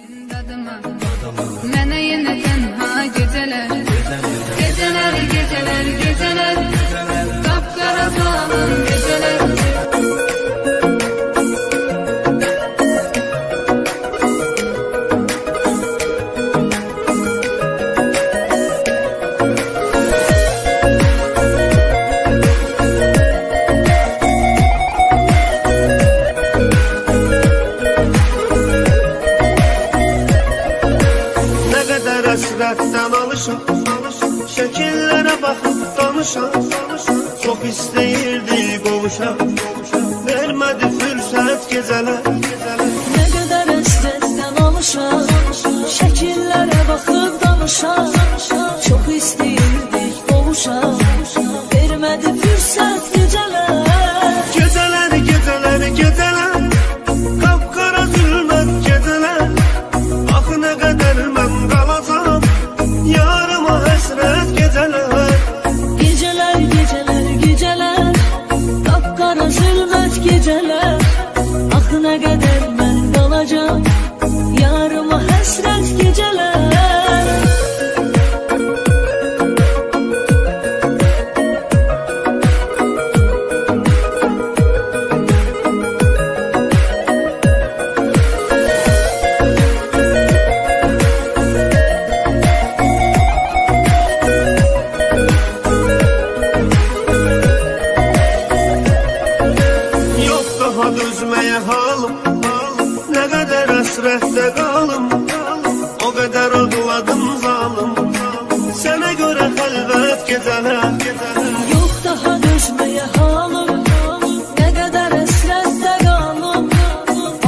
dadıma. Mənə yenə tənha gecələr, gecələr, gecələr, gecələr, qapqara salın gecələr. Həsrətdən alışam, şəkillərə baxıb danışam. Çox istəyirdi qovuşam, vermədi fürsət gecələr. Nə qədər həsrətdən alışam, şəkillərə baxıb danışam. Çox istəyirdik qovuşam, vermədi fürsət gecələr. Gecələr, gecələr, gecələr, qapqara zülmət gecələr. Axı nə qədər mən qalacam, yarıma həsrət gecələr. Gecələr, gecələr, gecələr, qapqara zülmət gecələr. Axı nə qədər mən qalacam, yarıma həsrət gecələr. Üzməyə halım, nə qədər əsrətdə qalım, o qədər ağladım zalım. Sənə görə xəlvət gecələr. Yox daha dözməyə halım, nə qədər əsrətdə qalım,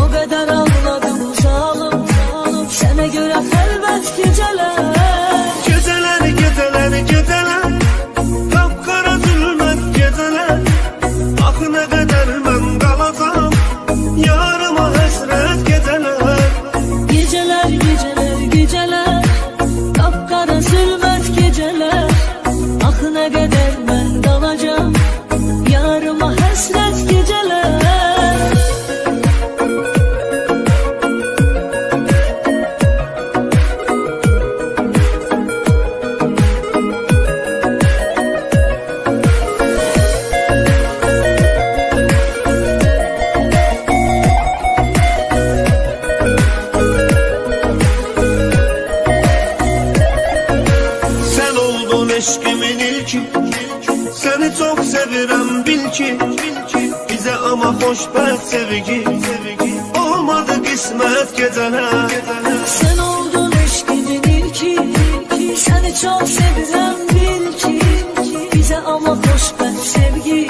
o qədər ağladım zalım. Sənə görə xəlvət gecələr. Gecələr, gecələr, gecələr, qapqara zülmət gecələr. Axı nə qədər mən qalacam, yarıma həsrət gecələr. Gecələr, gecələr, gecələr, qapqara zülmət gecələr. Axı nə qədər mən qalacam, yarıma həsrət gecələr. Eşkimin ilki, səni çox sevirəm bil ki. Bizə ama xoşbəxt sevgi, olmadı qismət gecələr. Sən oldun eşkimin ilki, səni çox sevirəm bil ki. Bizə ama xoşbəxt sevgi